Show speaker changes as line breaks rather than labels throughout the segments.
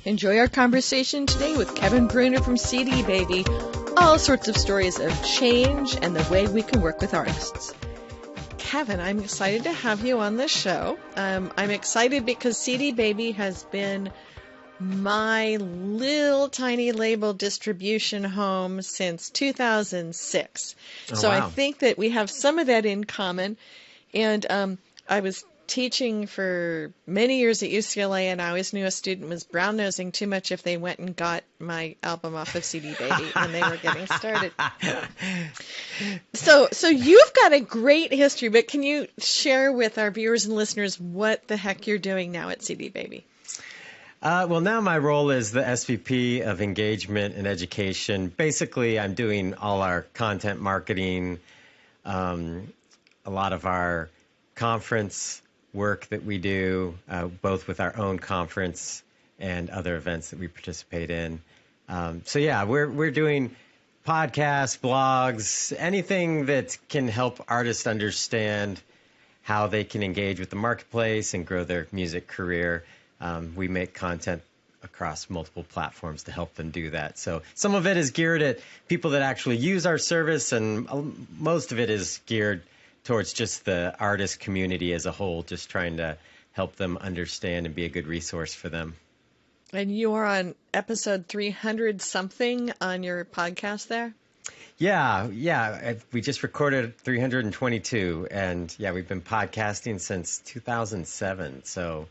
Enjoy our conversation today with Kevin Bruner from CD Baby. All sorts of stories of change and the way we can work with artists. Kevin, I'm excited to have you on the show. I'm excited because CD Baby has been my little tiny label distribution home since 2006. So wow. I think that we have some of that in common. And I was teaching for many years at UCLA, and I always knew a student was brown-nosing too much if they went and got my album off of CD Baby when they were getting started. So you've got a great history, but can you share with our viewers and listeners what the heck you're doing now at CD Baby?
Well, now my role is the SVP of Engagement and Education. Basically, I'm doing all our content marketing, a lot of our conference work that we do, both with our own conference and other events that we participate in. So yeah, we're doing podcasts, blogs, anything that can help artists understand how they can engage with the marketplace and grow their music career. We make content across multiple platforms to help them do that. So some of it is geared at people that actually use our service, and most of it is geared towards just the artist community as a whole, just trying to help them understand and be a good resource for them.
And you are on episode 300-something on your podcast there?
Yeah. We just recorded 322, and yeah, we've been podcasting since 2007, so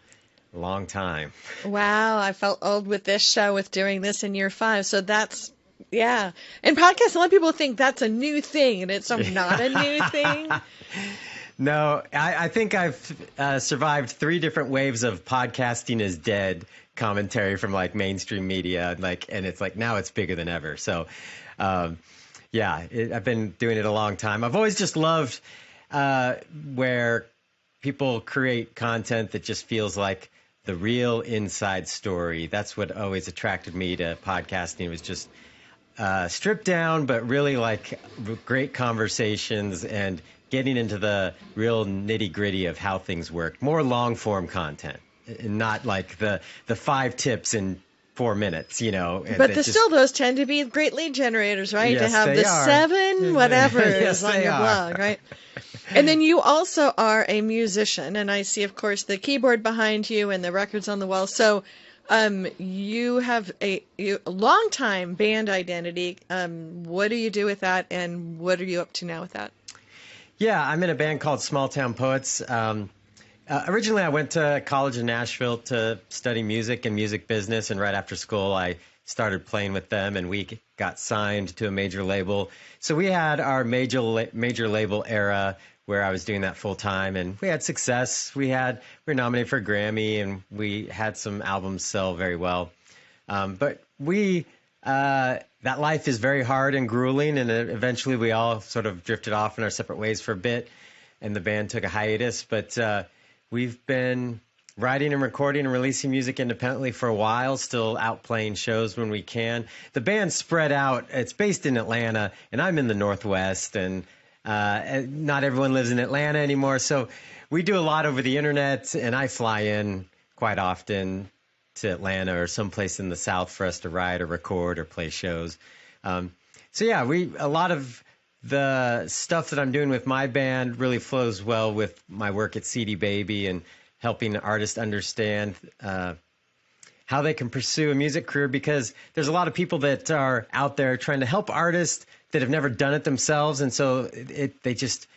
a long time.
Wow, I felt old with this show with doing this in year 5, so that's, yeah. And podcasts, a lot of people think that's a new thing, and it's not a new thing.
No, I think I've survived 3 different waves of podcasting is dead commentary from like mainstream media, and it's like now it's bigger than ever. So, I've been doing it a long time. I've always just loved where people create content that just feels like the real inside story. That's what always attracted me to podcasting. It was just stripped down, but really like great conversations and getting into the real nitty gritty of how things work. More long form content, and not like the 5 tips in 4 minutes,
But still, those tend to be great lead generators, right?
Yes,
to have the
are.
7 whatever
Yes,
is on your blog, right? And then you also are a musician, and I see, of course, the keyboard behind you and the records on the wall. So you have a long time band identity. What do you do with that, and what are you up to now with that?
Yeah, I'm in a band called Smalltown Poets. Originally, I went to college in Nashville to study music and music business, and right after school, I started playing with them, and we got signed to a major label. So we had our major label era where I was doing that full time, and we had success. We were nominated for a Grammy, and we had some albums sell very well. But that life is very hard and grueling, and eventually we all sort of drifted off in our separate ways for a bit, and the band took a hiatus. But we've been writing and recording and releasing music independently for a while, still out playing shows when we can. The band's spread out. It's based in Atlanta, and I'm in the Northwest, and not everyone lives in Atlanta anymore. So we do a lot over the internet, and I fly in quite often to Atlanta or someplace in the South for us to write or record or play shows. A lot of the stuff that I'm doing with my band really flows well with my work at CD Baby and helping artists understand how they can pursue a music career, because there's a lot of people that are out there trying to help artists that have never done it themselves. And so they just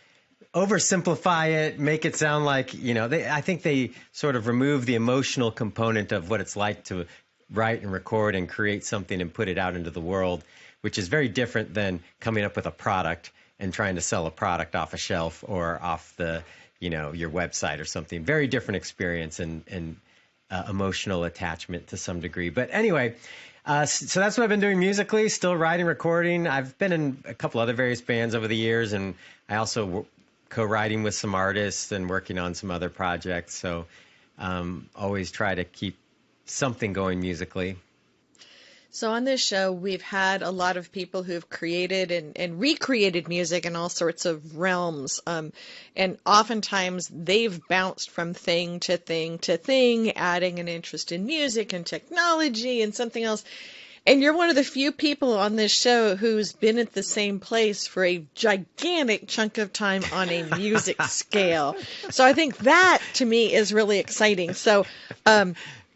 oversimplify it, make it sound like, I think they sort of remove the emotional component of what it's like to write and record and create something and put it out into the world, which is very different than coming up with a product and trying to sell a product off a shelf or off your website or something. Very different experience and emotional attachment to some degree. But anyway, so that's what I've been doing musically, still writing, recording. I've been in a couple other various bands over the years, and I also co-writing with some artists and working on some other projects. So always try to keep something going musically.
So on this show, we've had a lot of people who've created and recreated music in all sorts of realms. And oftentimes they've bounced from thing to thing to thing, adding an interest in music and technology and something else. And you're one of the few people on this show who's been at the same place for a gigantic chunk of time on a music scale. So I think that to me is really exciting. So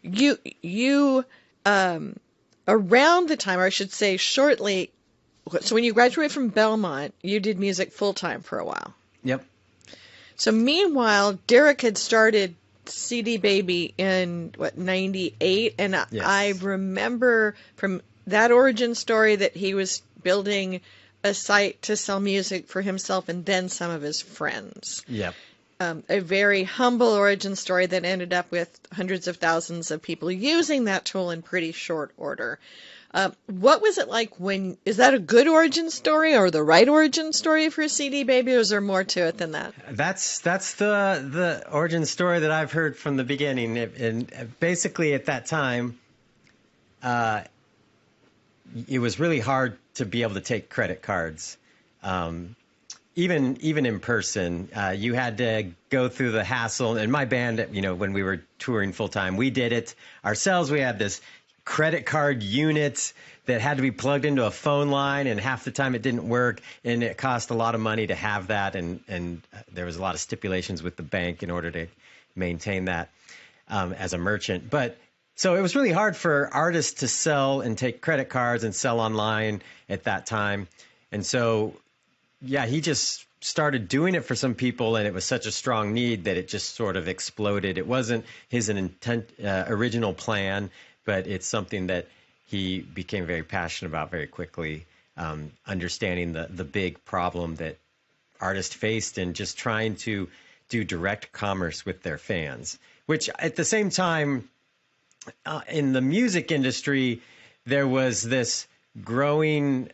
you around the time, or I should say shortly, so when you graduated from Belmont, you did music full time for a while.
Yep.
So meanwhile, Derek had started CD Baby in, 98? And
Yes.
I remember from that origin story that he was building a site to sell music for himself and then some of his friends.
Yep.
A very humble origin story that ended up with hundreds of thousands of people using that tool in pretty short order. What was it like is that a good origin story or the right origin story for CD Baby, or is there more to it than that?
That's the origin story that I've heard from the beginning. And basically at that time, it was really hard to be able to take credit cards. Even in person, you had to go through the hassle. And my band, when we were touring full time, we did it ourselves. We had this credit card unit that had to be plugged into a phone line, and half the time it didn't work, and it cost a lot of money to have that. And there was a lot of stipulations with the bank in order to maintain that as a merchant. But so it was really hard for artists to sell and take credit cards and sell online at that time. And so yeah, he just started doing it for some people, and it was such a strong need that it just sort of exploded. It wasn't his original plan, but it's something that he became very passionate about very quickly, understanding the big problem that artists faced and just trying to do direct commerce with their fans, which at the same time, in the music industry, there was this growing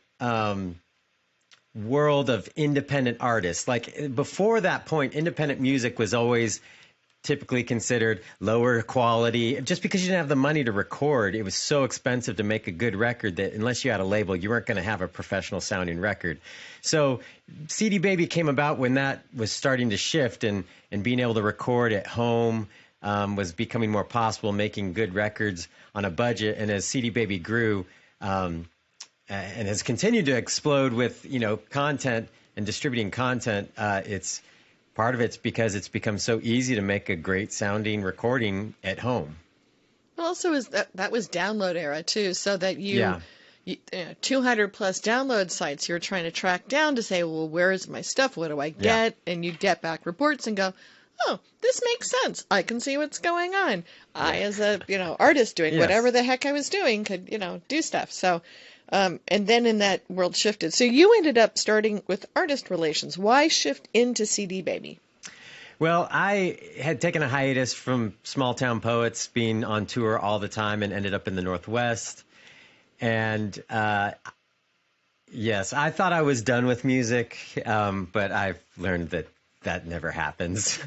world of independent artists. Like before that point, independent music was always typically considered lower quality. Just because you didn't have the money to record, it was so expensive to make a good record that unless you had a label, you weren't going to have a professional sounding record. So CD Baby came about when that was starting to shift, and being able to record at home was becoming more possible, making good records on a budget. And as CD Baby grew, and has continued to explode with, content and distributing content, it's part of it's because it's become so easy to make a great sounding recording at home.
Well, also that was download era too, so that you 200 plus download sites you're trying to track down to say, well, where is my stuff? What do I get? Yeah. And you get back reports and go, oh, this makes sense. I can see what's going on. I, as a artist doing whatever the heck I was doing, could do stuff. So. And then in that world shifted. So you ended up starting with artist relations. Why shift into CD Baby?
Well, I had taken a hiatus from Smalltown Poets, being on tour all the time, and ended up in the Northwest. And yes, I thought I was done with music, but I've learned that never happens.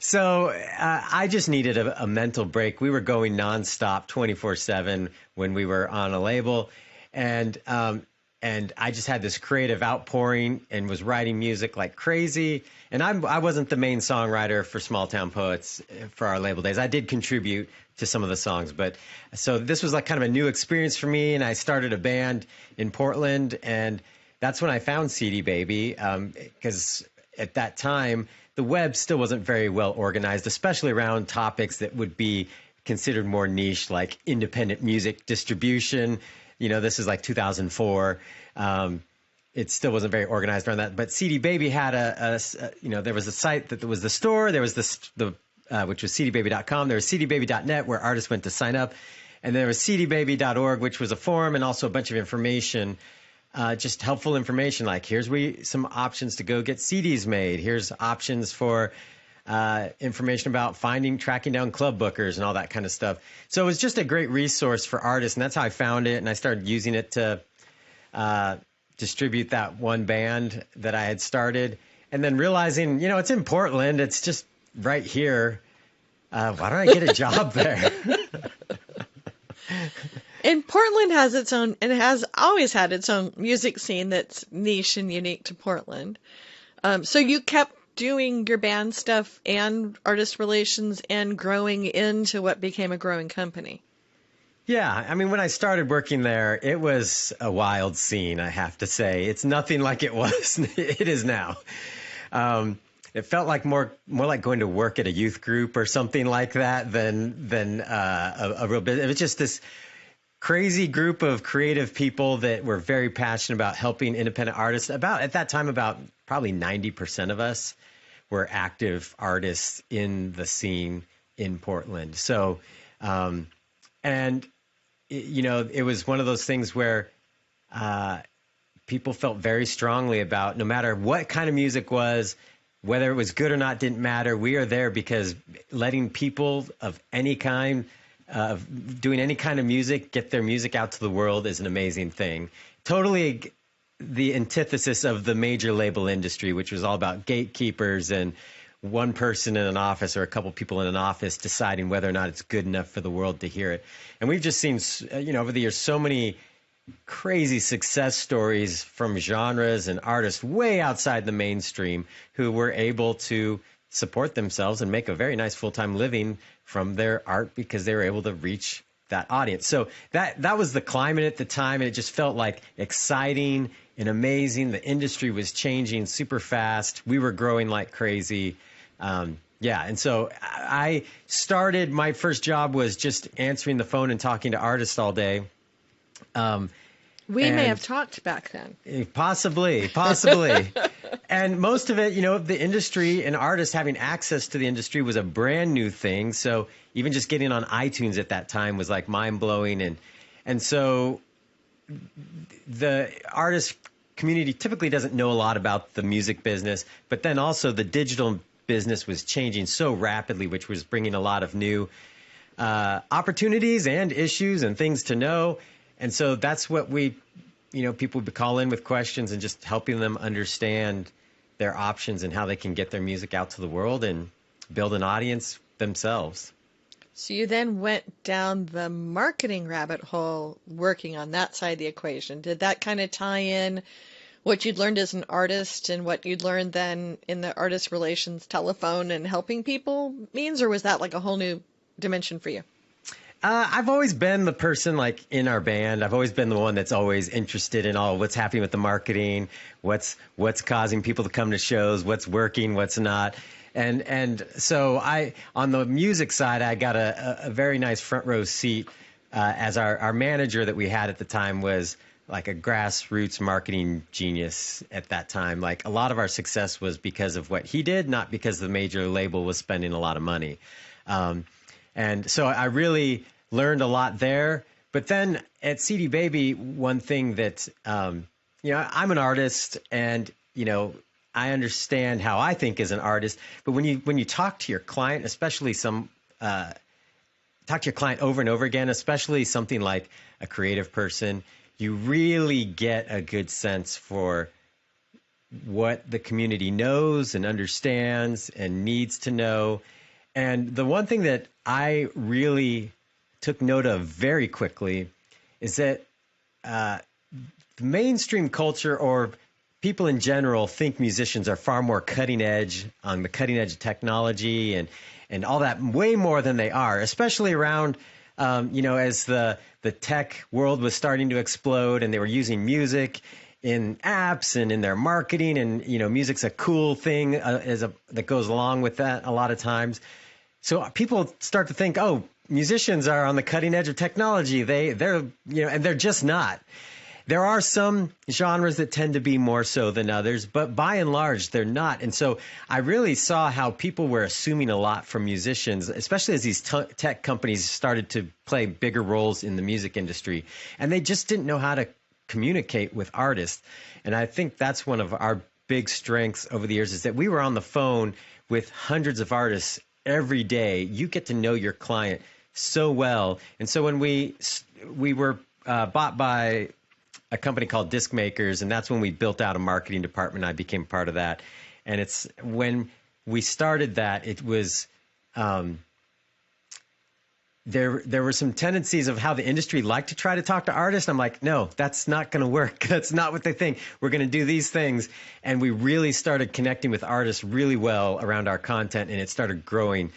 So I just needed a mental break. We were going nonstop 24/7 when we were on a label. And I just had this creative outpouring and was writing music like crazy. And I wasn't the main songwriter for Smalltown Poets for our label days. I did contribute to some of the songs. But so this was like kind of a new experience for me. And I started a band in Portland. And that's when I found CD Baby, because at that time, the web still wasn't very well organized, especially around topics that would be considered more niche, like independent music distribution. This is like 2004. It still wasn't very organized around that. But CD Baby had there was a site that was the store. There was which was cdbaby.com. There was cdbaby.net where artists went to sign up. And there was cdbaby.org, which was a forum and also a bunch of information. Just helpful information, like here's some options to go get CDs made. Here's options for information about tracking down club bookers and all that kind of stuff. So it was just a great resource for artists, and that's how I found it. And I started using it to distribute that one band that I had started. And then realizing, it's in Portland. It's just right here. Why don't I get a job there?
And Portland has its own, and has always had its own music scene that's niche and unique to Portland. So you kept doing your band stuff and artist relations and growing into what became a growing company.
Yeah, I mean, when I started working there, it was a wild scene, I have to say. It's nothing like it was, it is now. It felt like more like going to work at a youth group or something like that than a real business. It was just this crazy group of creative people that were very passionate about helping independent artists. At that time, about probably 90% of us were active artists in the scene in Portland. So, it was one of those things where people felt very strongly about no matter what kind of music was, whether it was good or not didn't matter. We are there because letting people of any kind, doing any kind of music, get their music out to the world is an amazing thing. Totally the antithesis of the major label industry, which was all about gatekeepers and one person in an office or a couple people in an office deciding whether or not it's good enough for the world to hear it. And we've just seen, over the years, so many crazy success stories from genres and artists way outside the mainstream who were able to support themselves and make a very nice full-time living from their art because they were able to reach that audience. So that was the climate at the time, and it just felt like exciting and amazing. The industry was changing super fast. We were growing like crazy. And so I started, my first job was just answering the phone and talking to artists all day.
We may have talked back then.
Possibly. And most of it, the industry and artists having access to the industry was a brand new thing. So even just getting on iTunes at that time was like mind blowing. And so the artist community typically doesn't know a lot about the music business, but then also the digital business was changing so rapidly, which was bringing a lot of new opportunities and issues and things to know. And so that's what people would call in with questions and just helping them understand their options and how they can get their music out to the world and build an audience themselves.
So you then went down the marketing rabbit hole working on that side of the equation. Did that kind of tie in what you'd learned as an artist and what you'd learned then in the artist relations telephone and helping people means, or was that like a whole new dimension for you?
I've always been the person like in our band. I've always been the one that's always interested in all what's happening with the marketing, what's causing people to come to shows, what's working, what's not. And so on the music side, I got a very nice front row seat as our manager that we had at the time was like a grassroots marketing genius at that time. Like a lot of our success was because of what he did, not because the major label was spending a lot of money. And so I really learned a lot there. But then at CD Baby, one thing that, I'm an artist and, I understand how I think as an artist. But when you talk to your client, especially talk to your client over and over again, especially something like a creative person, you really get a good sense for what the community knows and understands and needs to know. And the one thing that I really took note of very quickly is that the mainstream culture or people in general think musicians are far more cutting edge on the cutting edge of technology and all that way more than they are, especially around, as the tech world was starting to explode and they were using music in apps and in their marketing and, music's a cool thing that goes along with that a lot of times. So people start to think, oh, musicians are on the cutting edge of technology. They're and they're just not. There are some genres that tend to be more so than others, but by and large, they're not. And so I really saw how people were assuming a lot from musicians, especially as these tech companies started to play bigger roles in the music industry. And they just didn't know how to communicate with artists. And I think that's one of our big strengths over the years is that we were on the phone with hundreds of artists every day. You get to know your client so well. And so when we were bought by a company called Disc Makers, and that's when we built out a marketing department. I became part of that. And it's when we started that, it was there were some tendencies of how the industry liked to try to talk to artists. I'm like, no, that's not going to work. That's not what they think. We're going to do these things. And we really started connecting with artists really well around our content, and it started growing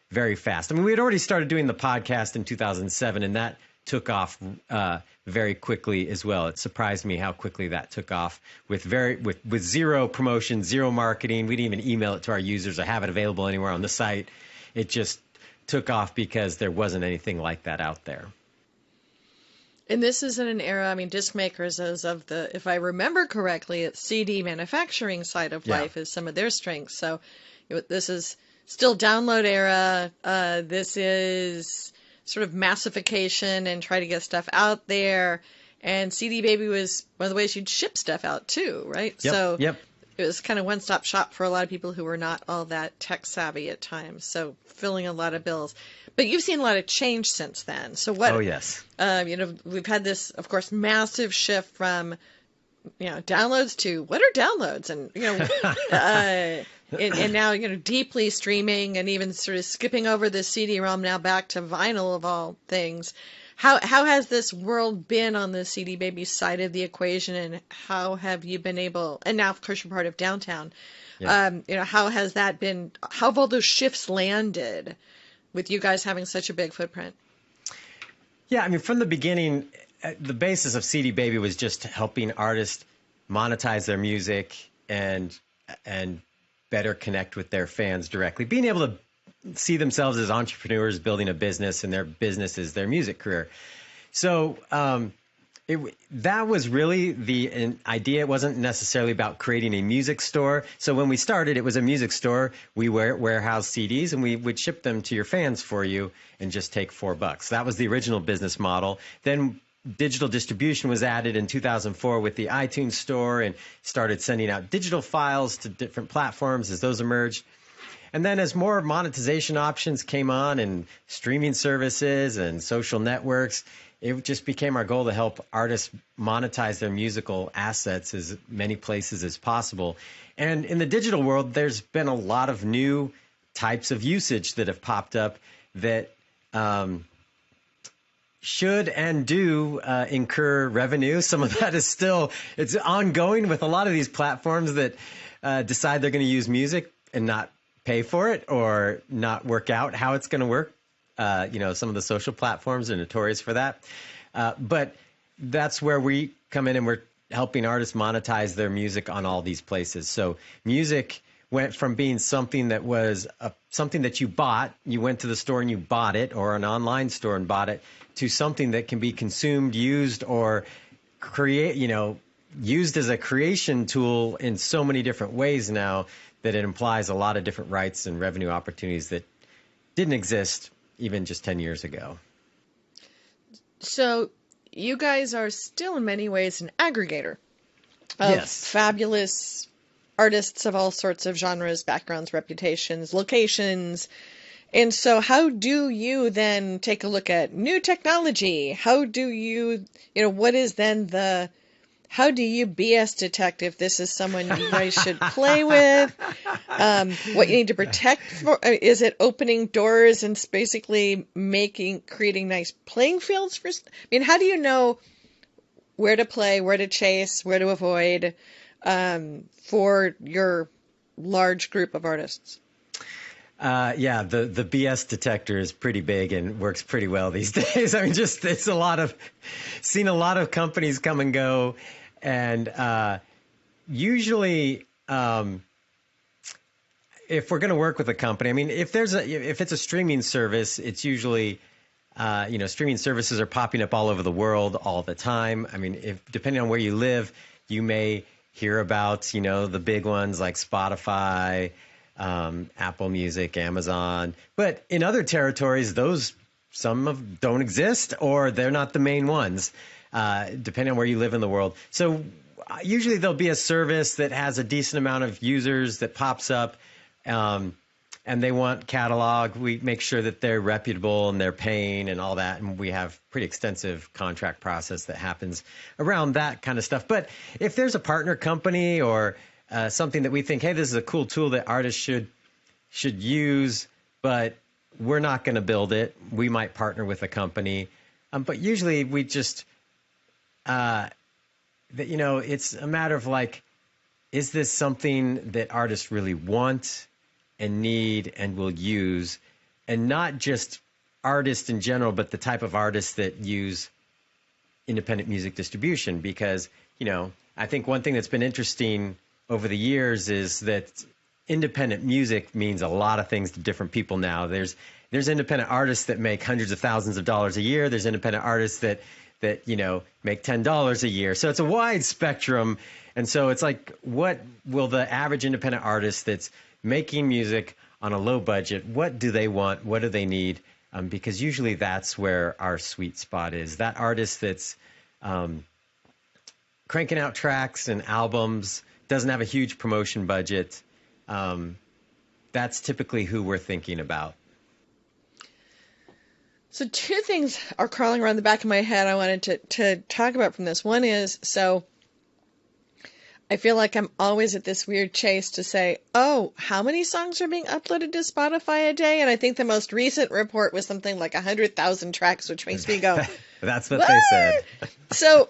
very fast. I mean, we had already started doing the podcast in 2007, and that took off very quickly as well. It surprised me how quickly that took off with zero promotion, zero marketing. We didn't even email it to our users or have it available anywhere on the site. It just took off because there wasn't anything like that out there.
And this is in an era, I mean, disc makers as of the, if I remember correctly, it's CD manufacturing side of life is some of their strengths. So this is still download era. This is sort of massification and try to get stuff out there. And CD Baby was one of the ways you'd ship stuff out too, right?
Yep.
It was kind of one-stop shop for a lot of people who were not all that tech savvy at times, so filling a lot of bills. But you've seen a lot of change since then. So what?
Oh, yes.
We've had this, of course, massive shift from, downloads to what are downloads, and and now deeply streaming and even sort of skipping over the CD-ROM now back to vinyl of all things. How has this world been on the CD Baby side of the equation, and how have you been able, and now of course you're part of Downtown, how has that been, how have all those shifts landed with you guys having such a big footprint?
Yeah, I mean, from the beginning, the basis of CD Baby was just helping artists monetize their music and better connect with their fans directly, being able to see themselves as entrepreneurs building a business, and their business is their music career. So that was really the idea. It wasn't necessarily about creating a music store. So when we started, it was a music store. We warehouse CDs, and we would ship them to your fans for you and just take $4. That was the original business model. Then digital distribution was added in 2004 with the iTunes store, and started sending out digital files to different platforms as those emerged. And then as more monetization options came on, and streaming services and social networks, it just became our goal to help artists monetize their musical assets as many places as possible. And in the digital world, there's been a lot of new types of usage that have popped up that should and do incur revenue. Some of that is it's ongoing with a lot of these platforms that decide they're going to use music and not pay for it, or not work out how it's going to work. Some of the social platforms are notorious for that. But that's where we come in, and we're helping artists monetize their music on all these places. So music went from being something that was something that you bought, you went to the store and you bought it, or an online store and bought it, to something that can be consumed, used, or used as a creation tool in so many different ways now, that it implies a lot of different rights and revenue opportunities that didn't exist even just 10 years ago.
So you guys are still in many ways an aggregator of fabulous artists of all sorts of genres, backgrounds, reputations, locations. And so how do you then take a look at new technology? How do you, what is then how do you BS detect if this is someone you guys should play with? What you need to protect for? Is it opening doors and basically creating nice playing fields for? How do you know where to play, where to chase, where to avoid for your large group of artists?
The BS detector is pretty big and works pretty well these days. I mean, seen a lot of companies come and go. And usually, if we're going to work with a company, I mean, if it's a streaming service, it's usually, streaming services are popping up all over the world all the time. I mean, depending on where you live, you may hear about, the big ones like Spotify, Apple Music, Amazon. But in other territories, some don't exist, or they're not the main ones. Depending on where you live in the world. So usually there'll be a service that has a decent amount of users that pops up, and they want catalog. We make sure that they're reputable and they're paying and all that. And we have pretty extensive contract process that happens around that kind of stuff. But if there's a partner company or something that we think, hey, this is a cool tool that artists should use, but we're not going to build it. We might partner with a company. But usually we just, it's a matter of like, is this something that artists really want and need and will use? And not just artists in general, but the type of artists that use independent music distribution. Because, I think one thing that's been interesting over the years is that independent music means a lot of things to different people now. There's independent artists that make hundreds of thousands of dollars a year. There's independent artists that make $10 a year. So it's a wide spectrum. And so it's like, what will the average independent artist that's making music on a low budget, what do they want? What do they need? Because usually that's where our sweet spot is. That artist that's cranking out tracks and albums, doesn't have a huge promotion budget. That's typically who we're thinking about.
So two things are crawling around the back of my head I wanted to talk about from this. One is, so I feel like I'm always at this weird chase to say, oh, how many songs are being uploaded to Spotify a day? And I think the most recent report was something like 100,000 tracks, which makes me go,
That's what they said.
So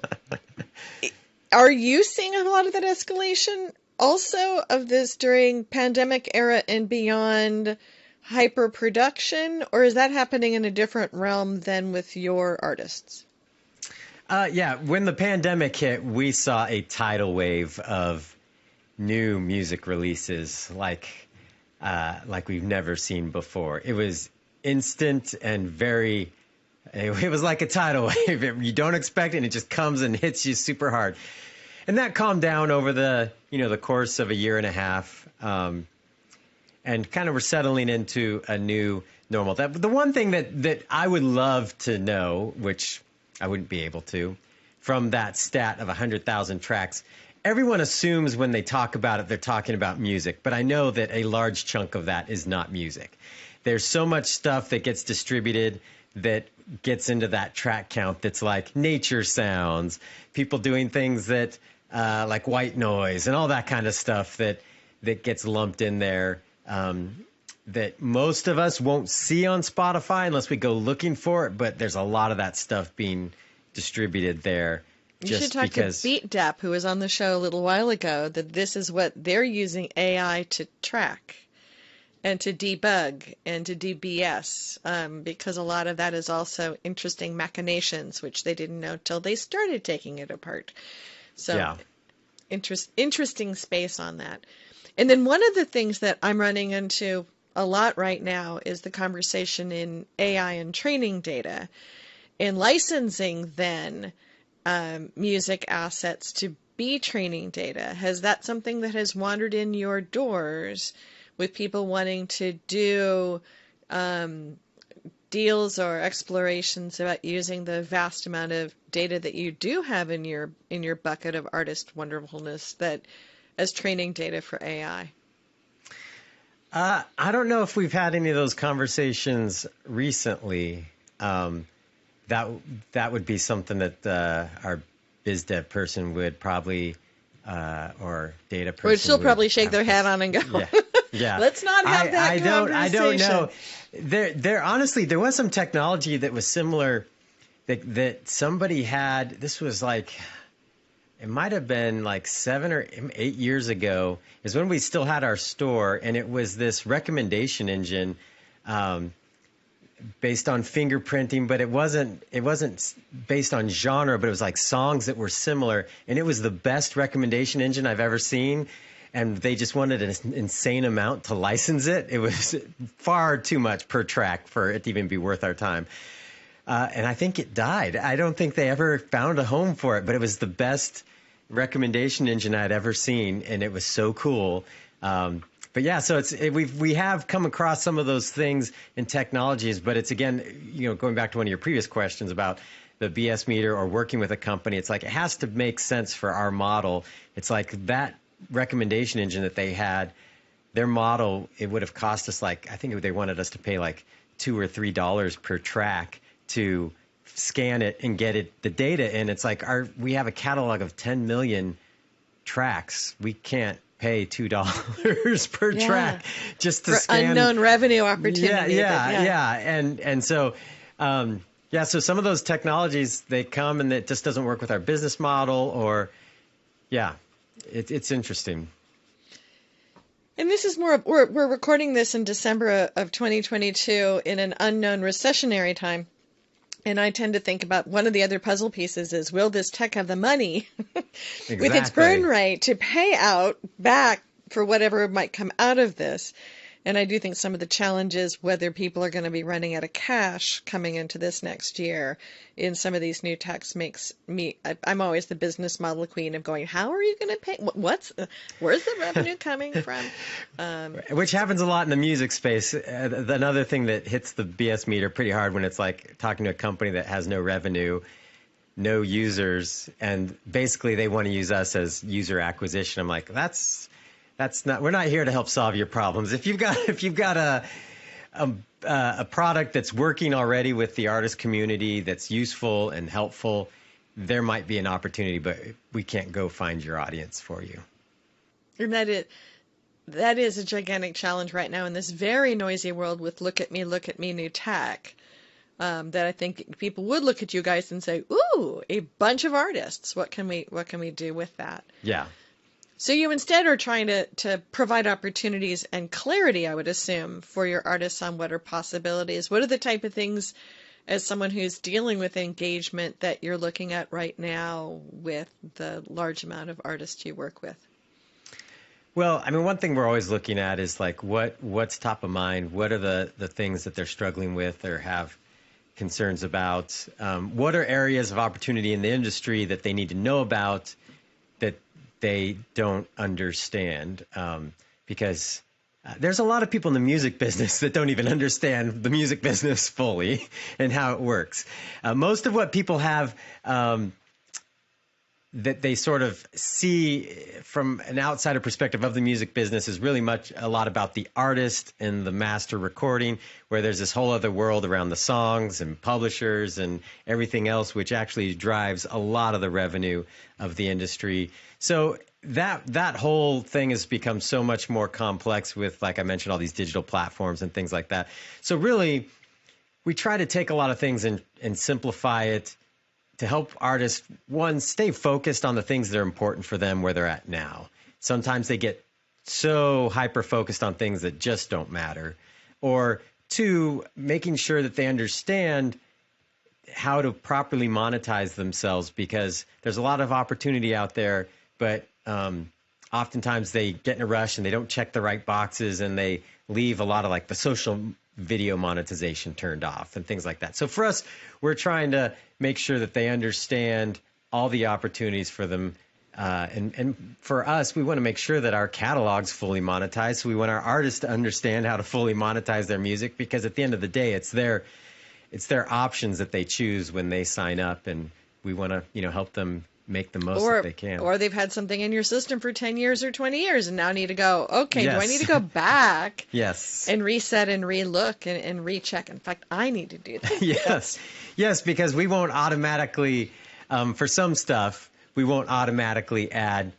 are you seeing a lot of that escalation also of this during pandemic era and beyond hyper production, or is that happening in a different realm than with your artists?
Yeah, when the pandemic hit, we saw a tidal wave of new music releases like we've never seen before. It was instant and it was like a tidal wave. You don't expect it, and it just comes and hits you super hard. And that calmed down over the course of a year and a half. And kind of we're settling into a new normal. The one thing that I would love to know, which I wouldn't be able to, from that stat of 100,000 tracks, everyone assumes when they talk about it, they're talking about music. But I know that a large chunk of that is not music. There's so much stuff that gets distributed that gets into that track count that's like nature sounds, people doing things that like white noise and all that kind of stuff that gets lumped in there. That most of us won't see on Spotify unless we go looking for it, but there's a lot of that stuff being distributed there.
You should talk to Beat Dap, who was on the show a little while ago, that this is what they're using AI to track and to debug and to do BS, because a lot of that is also interesting machinations, which they didn't know till they started taking it apart. So yeah. Interesting space on that. And then one of the things that I'm running into a lot right now is the conversation in AI and training data and licensing then music assets to be training data. Has that something that has wandered in your doors with people wanting to do deals or explorations about using the vast amount of data that you do have in your bucket of artist wonderfulness that as training data for AI?
I don't know if we've had any of those conversations recently. That would be something that our biz dev person would probably, or data person
would still probably shake their head on and go,
yeah.
Let's not have that conversation.
I don't know. There honestly, there was some technology that was similar that somebody had. This was like, it might have been like 7 or 8 years ago, is when we still had our store, and it was this recommendation engine based on fingerprinting, but it wasn't based on genre, but it was like songs that were similar, and it was the best recommendation engine I've ever seen. And they just wanted an insane amount to license it. It was far too much per track for it to even be worth our time. And I think it died. I don't think they ever found a home for it, but it was the best recommendation engine I'd ever seen, and it was so cool. But yeah, so we have come across some of those things in technologies, but it's again, going back to one of your previous questions about the BS meter or working with a company. It's like it has to make sense for our model. It's like that recommendation engine that they had, their model, it would have cost us I think they wanted us to pay like $2 or $3 per track to scan it and get the data in. It's like we have a catalog of 10 million tracks. We can't pay $2 per track just to
for
scan
unknown revenue opportunity.
Yeah. And so, so some of those technologies, they come and it just doesn't work with our business model, or it's interesting.
And this is more, we're recording this in December of 2022 in an unknown recessionary time. And I tend to think about one of the other puzzle pieces is, will this tech have the money with its burn rate to pay out back for whatever might come out of this? And I do think some of the challenges, whether people are going to be running out of cash coming into this next year in some of these new techs, makes me, I'm always the business model queen of going, how are you going to pay? Where's the revenue coming from?
Which happens a lot in the music space. Another thing that hits the BS meter pretty hard when it's like talking to a company that has no revenue, no users, and basically they want to use us as user acquisition. I'm like, that's not. We're not here to help solve your problems. If you've got a product that's working already with the artist community that's useful and helpful, there might be an opportunity, but we can't go find your audience for you.
And that is a gigantic challenge right now in this very noisy world with look at me new tech. That I think people would look at you guys and say, "Ooh, a bunch of artists. What can we do with that?"
Yeah.
So you instead are trying to provide opportunities and clarity, I would assume, for your artists on what are possibilities. What are the type of things, as someone who's dealing with engagement, that you're looking at right now with the large amount of artists you work with?
Well, I mean, one thing we're always looking at is like what's top of mind. What are the things that they're struggling with or have concerns about? What are areas of opportunity in the industry that they need to know about that they don't understand, because there's a lot of people in the music business that don't even understand the music business fully and how it works. Most of what people have that they sort of see from an outsider perspective of the music business is really a lot about the artist and the master recording, where there's this whole other world around the songs and publishers and everything else, which actually drives a lot of the revenue of the industry. So that whole thing has become so much more complex with, like I mentioned, all these digital platforms and things like that. So really, we try to take a lot of things and simplify it to help artists, one, stay focused on the things that are important for them where they're at now. Sometimes they get so hyper-focused on things that just don't matter. Or two, making sure that they understand how to properly monetize themselves, because there's a lot of opportunity out there, but oftentimes they get in a rush and they don't check the right boxes and they leave a lot of like the social video monetization turned off and things like that. So for us, we're trying to make sure that they understand all the opportunities for them. And for us, we want to make sure that our catalog's fully monetized. So we want our artists to understand how to fully monetize their music, because at the end of the day, it's their options that they choose when they sign up, and we want to, help them make the most that they can.
Or they've had something in your system for 10 years or 20 years and now need to go, okay,
yes.
Do I need to go back
yes.
and reset and relook and recheck? In fact, I need to do that.
Yes, because we won't automatically, for some stuff, we won't automatically add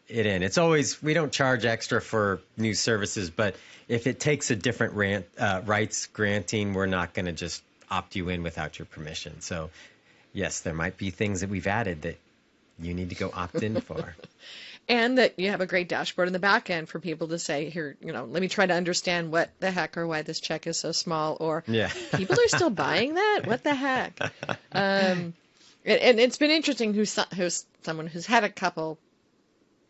it in. It's always, we don't charge extra for new services, but if it takes a different rights granting, we're not going to just opt you in without your permission. So yes, there might be things that we've added that you need to go opt in for.
And that you have a great dashboard in the back end for people to say, here, let me try to understand what the heck or why this check is so small, or people are still buying that? What the heck? And it's been interesting who's someone who's had a couple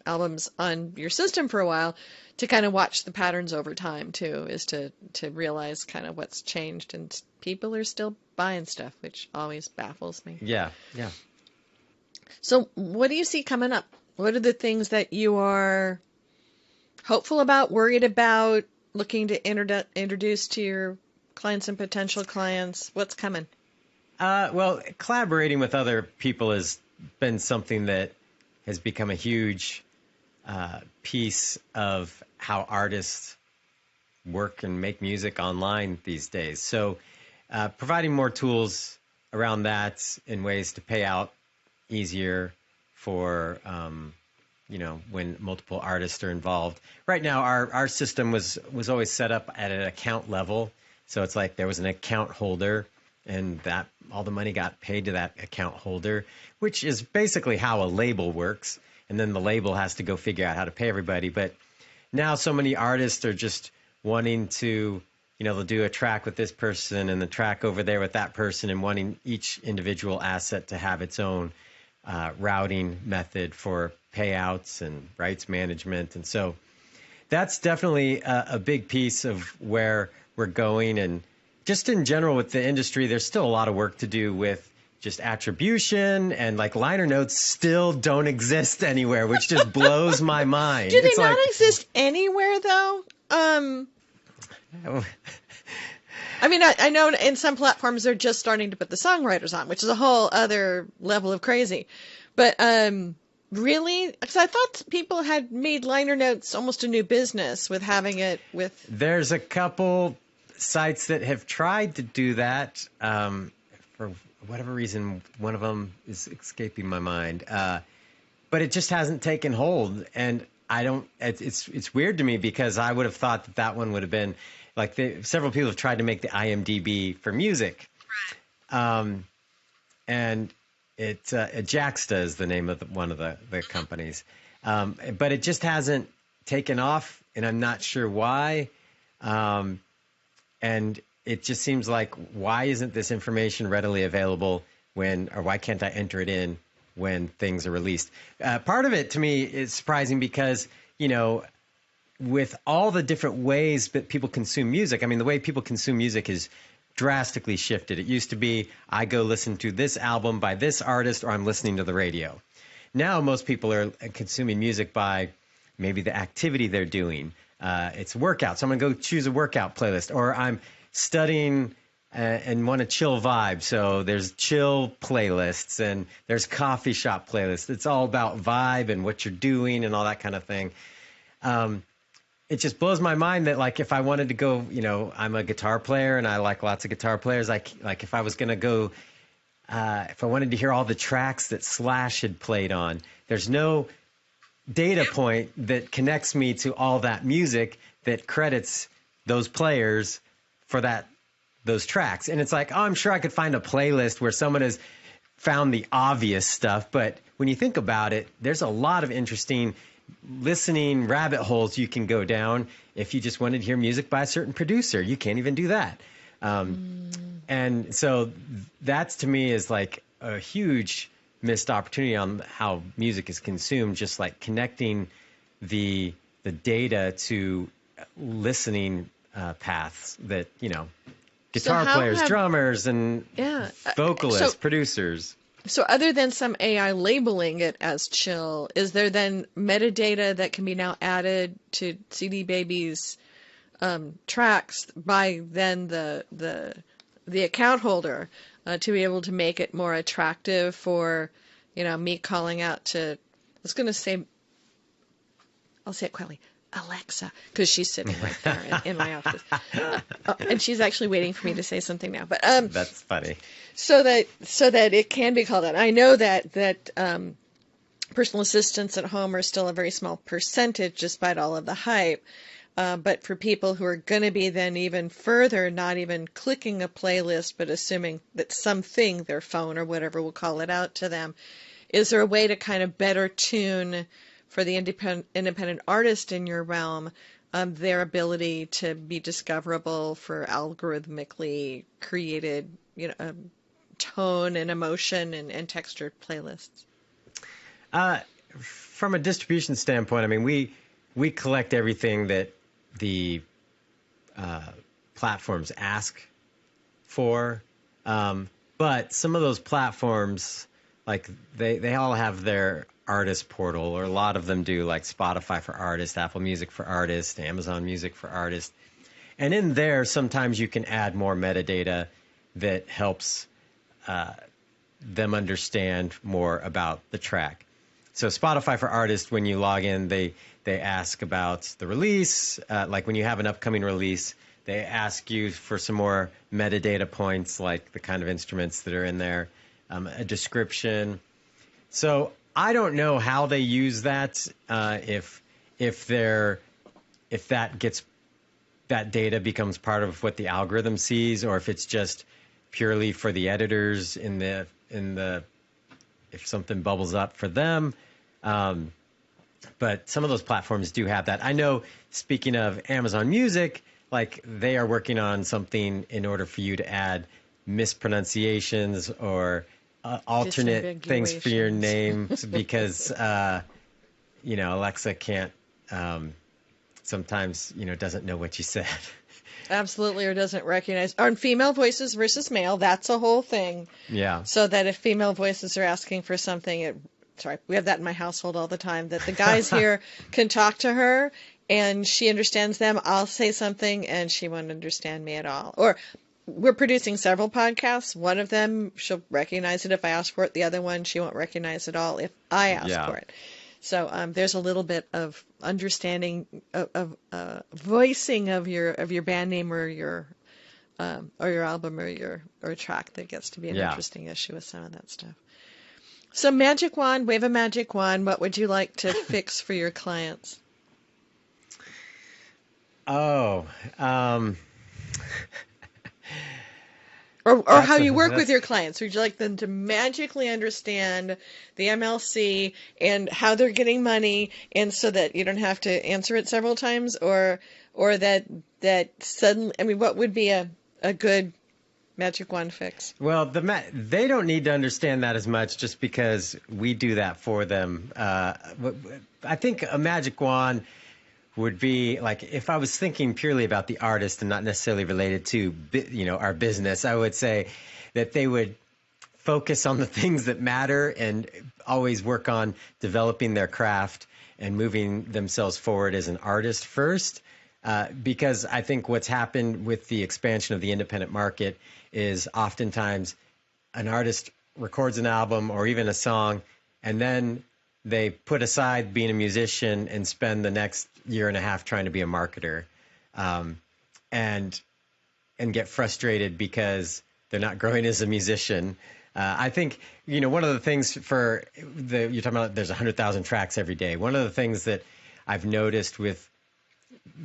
albums on your system for a while to kind of watch the patterns over time too, is to realize kind of what's changed, and people are still buying stuff, which always baffles me.
Yeah.
So what do you see coming up? What are the things that you are hopeful about, worried about, looking to introduce to your clients and potential clients? What's coming?
Well, collaborating with other people has been something that has become a huge piece of how artists work and make music online these days. So providing more tools around that in ways to pay out easier for when multiple artists are involved. Right now, our system was always set up at an account level. So it's like there was an account holder, and that all the money got paid to that account holder, which is basically how a label works. And then the label has to go figure out how to pay everybody. But now so many artists are just wanting to, they'll do a track with this person and the track over there with that person, and wanting each individual asset to have its own routing method for payouts and rights management. And so that's definitely a big piece of where we're going. And just in general with the industry, there's still a lot of work to do with just attribution, and like liner notes still don't exist anywhere, which just blows my mind.
Do they not exist anywhere though? I mean, I know in some platforms they're just starting to put the songwriters on, which is a whole other level of crazy. But really? Because I thought people had made liner notes almost a new business with having it with...
There's a couple sites that have tried to do that. For whatever reason, one of them is escaping my mind. But it just hasn't taken hold. And it's weird to me, because I would have thought that one would have been... Like several people have tried to make the IMDb for music, and Jaxta is the name of one of the companies, but it just hasn't taken off, and I'm not sure why. And it just seems like, why isn't this information readily available or why can't I enter it in when things are released? Part of it to me is surprising because, with all the different ways that people consume music, I mean, the way people consume music is drastically shifted. It used to be, I go listen to this album by this artist, or I'm listening to the radio. Now, most people are consuming music by maybe the activity they're doing. It's a workout, so I'm going to go choose a workout playlist, or I'm studying and want a chill vibe. So there's chill playlists, and there's coffee shop playlists. It's all about vibe and what you're doing and all that kind of thing. It just blows my mind that, like, if I wanted to go, I'm a guitar player and I like lots of guitar players. Like if I was going to go, if I wanted to hear all the tracks that Slash had played on, there's no data point that connects me to all that music that credits those players for those tracks. And it's like, oh, I'm sure I could find a playlist where someone has found the obvious stuff. But when you think about it, there's a lot of interesting listening rabbit holes you can go down if you just wanted to hear music by a certain producer. You can't even do that. And so that's, to me, is like a huge missed opportunity on how music is consumed, just like connecting the data to listening paths that, guitar players, drummers, and vocalists, producers.
So other than some AI labeling it as chill, is there then metadata that can be now added to CD Baby's tracks by then the account holder to be able to make it more attractive for, me calling out to, I'll say it quietly, Alexa, because she's sitting right there in my office. And she's actually waiting for me to say something now. But
that's funny.
So that it can be called out. I know that personal assistants at home are still a very small percentage, despite all of the hype. But for people who are going to be then even further, not even clicking a playlist, but assuming that something, their phone or whatever, will call it out to them, is there a way to kind of better tune for the independent artist in your realm, their ability to be discoverable for algorithmically created, tone and emotion and textured playlists?
From a distribution standpoint, I mean, we collect everything that the platforms ask for, but some of those platforms, like they all have their artist portal, or a lot of them do, like Spotify for Artists, Apple Music for Artists, Amazon Music for Artists. And in there, sometimes you can add more metadata that helps them understand more about the track. So Spotify for Artists, when you log in, they ask about the release. Like when you have an upcoming release, they ask you for some more metadata points, like the kind of instruments that are in there, a description. So I don't know how they use that. If that data becomes part of what the algorithm sees, or if it's just purely for the editors if something bubbles up for them. But some of those platforms do have that. I know, speaking of Amazon Music, like they are working on something in order for you to add mispronunciations or alternate things for your names because, Alexa can't sometimes, doesn't know what you said.
Absolutely, or doesn't recognize. On female voices versus male, that's a whole thing.
Yeah.
So that if female voices are asking for something, we have that in my household all the time, that the guys here can talk to her and she understands them. I'll say something and she won't understand me at all. Or we're producing several podcasts. One of them, she'll recognize it if I ask for it. The other one, she won't recognize it all if I ask for it. So there's a little bit of understanding of voicing of your band name or your album or your track that gets to be an interesting issue with some of that stuff. So magic wand, wave a magic wand. What would you like to fix for your clients?
Oh,
Or how you work with your clients. Would you like them to magically understand the MLC and how they're getting money, and so that you don't have to answer it several times, or that suddenly? I mean, what would be a good magic wand fix?
Well, they don't need to understand that as much, just because we do that for them. I think a magic wand would be like, if I was thinking purely about the artist and not necessarily related to our business, I would say that they would focus on the things that matter and always work on developing their craft and moving themselves forward as an artist first. Because I think what's happened with the expansion of the independent market is oftentimes an artist records an album or even a song, and then they put aside being a musician and spend the next year and a half trying to be a marketer, and get frustrated because they're not growing as a musician. I think, one of the things you're talking about, there's 100,000 tracks every day. One of the things that I've noticed with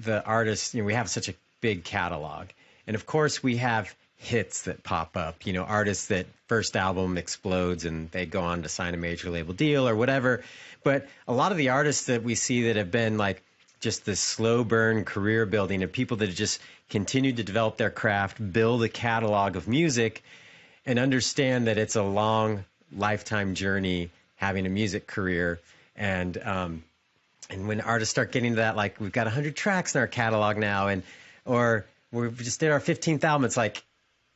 the artists, we have such a big catalog. And of course we have hits that pop up, artists that first album explodes and they go on to sign a major label deal or whatever. But a lot of the artists that we see that have been like just this slow burn career building, and people that have just continued to develop their craft, build a catalog of music, and understand that it's a long lifetime journey having a music career. And when artists start getting to that, like, we've got 100 tracks in our catalog now, or we just did our 15th album, it's like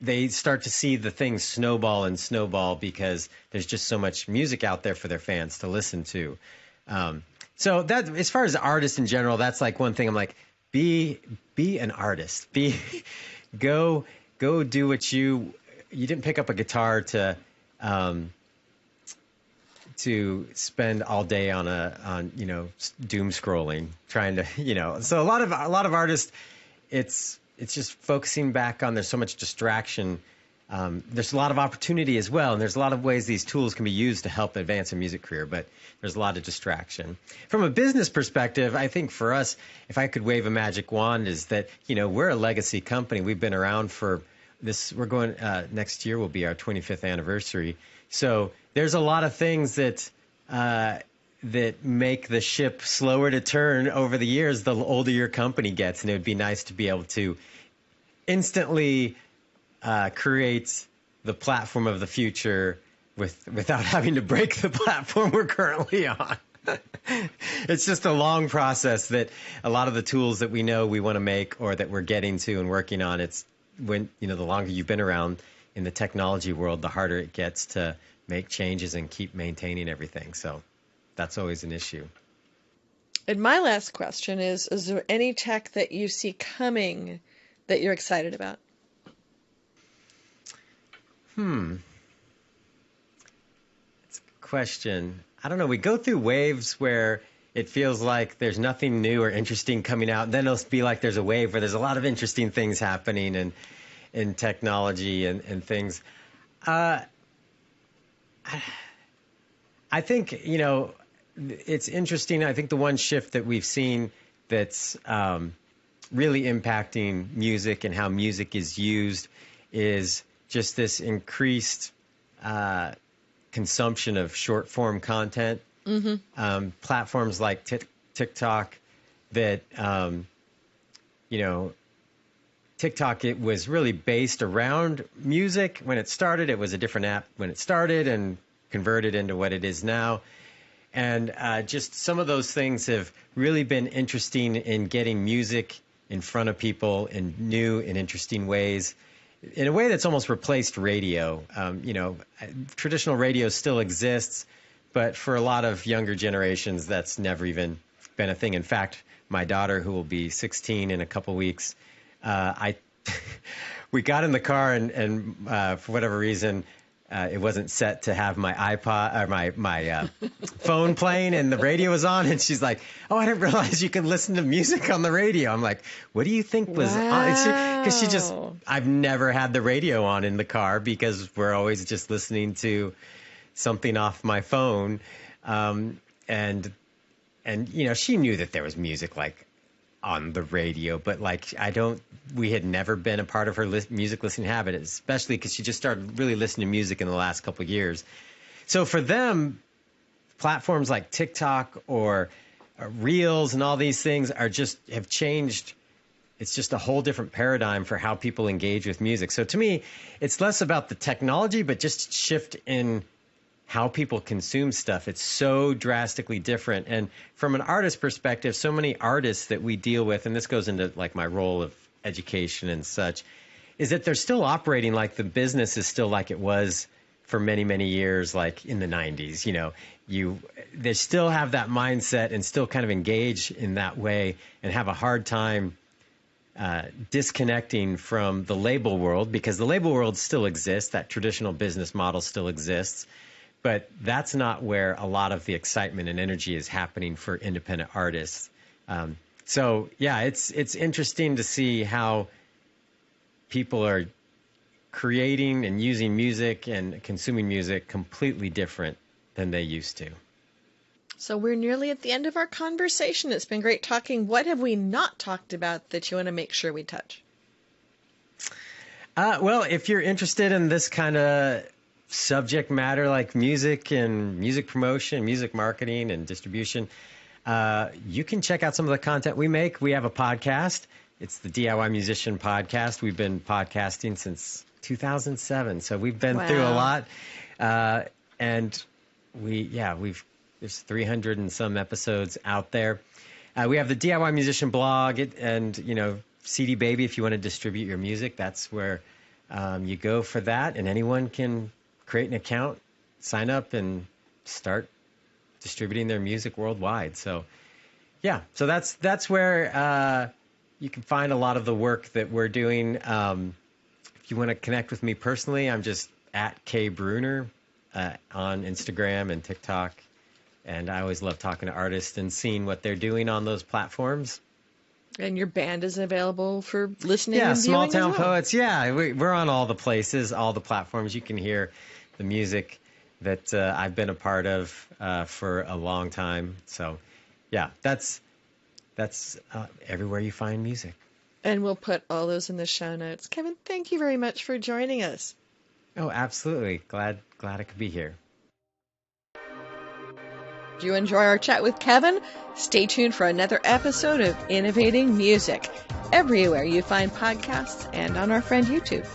they start to see the things snowball and snowball because there's just so much music out there for their fans to listen to. So that, as far as artists in general, that's like one thing I'm like, be an artist. Go do what you didn't pick up a guitar to spend all day on doom scrolling, trying to, so a lot of artists, it's just focusing back on, there's so much distraction. There's a lot of opportunity as well, and there's a lot of ways these tools can be used to help advance a music career, but there's a lot of distraction. From a business perspective, I think for us, if I could wave a magic wand, is that, we're a legacy company. We've been around for this, we're going, next year will be our 25th anniversary. So there's a lot of things that make the ship slower to turn over the years the older your company gets, and it would be nice to be able to instantly create the platform of the future without having to break the platform we're currently on. It's just a long process that a lot of the tools that we know we want to make or that we're getting to and working on, it's when, the longer you've been around in the technology world, the harder it gets to make changes and keep maintaining everything. So that's always an issue.
And my last question is there any tech that you see coming that you're excited about?
That's a good question. I don't know. We go through waves where it feels like there's nothing new or interesting coming out. And then it'll be like there's a wave where there's a lot of interesting things happening and in technology and things. I think, it's interesting. I think the one shift that we've seen that's really impacting music and how music is used is just this increased consumption of short form content. Mm-hmm. Platforms like TikTok that, TikTok, it was really based around music when it started. It was a different app when it started and converted into what it is now. And just some of those things have really been interesting in getting music in front of people in new and interesting ways, in a way that's almost replaced radio. Traditional radio still exists, but for a lot of younger generations, that's never even been a thing. In fact, my daughter, who will be 16 in a couple weeks, we got in the car and for whatever reason, it wasn't set to have my iPod or my phone playing, and the radio was on, and she's like, "Oh, I didn't realize you can listen to music on the radio." I'm like, "What do you think was on?" Because I've never had the radio on in the car because we're always just listening to something off my phone, and she knew that there was music like on the radio, but we had never been a part of her music listening habit, especially because she just started really listening to music in the last couple of years. So for them, platforms like TikTok or Reels and all these things have changed. It's just a whole different paradigm for how people engage with music. So to me, it's less about the technology, but just shift in how people consume stuff. It's so drastically different. And from an artist perspective, so many artists that we deal with, and this goes into like my role of education and such, is that they're still operating like the business is still like it was for many, many years, like in the 90s. They still have that mindset and still kind of engage in that way and have a hard time disconnecting from the label world, because the label world still exists. That traditional business model still exists. But that's not where a lot of the excitement and energy is happening for independent artists. It's interesting to see how people are creating and using music and consuming music completely different than they used to.
So we're nearly at the end of our conversation. It's been great talking. What have we not talked about that you want to make sure we touch?
Well, if you're interested in this kind of subject matter like music and music promotion, music marketing and distribution, you can check out some of the content we make. We have a podcast. It's the DIY Musician Podcast. We've been podcasting since 2007, so we've been through a lot. And there's 300 and some episodes out there. We have the DIY Musician blog and CD Baby. If you want to distribute your music, that's where you go for that, and anyone can create an account, sign up, and start distributing their music worldwide. So that's where you can find a lot of the work that we're doing. If you want to connect with me personally, I'm just at @Bruener on Instagram and TikTok, and I always love talking to artists and seeing what they're doing on those platforms.
And your band is available for listening and
viewing
Smalltown
Poets. Yeah, we're on all the places, all the platforms. You can hear the music that I've been a part of for a long time. So, that's everywhere you find music.
And we'll put all those in the show notes. Kevin, thank you very much for joining us.
Oh, absolutely. Glad I could be here.
Did you enjoy our chat with Kevin? Stay tuned for another episode of Innovating Music, everywhere you find podcasts and on our friend YouTube.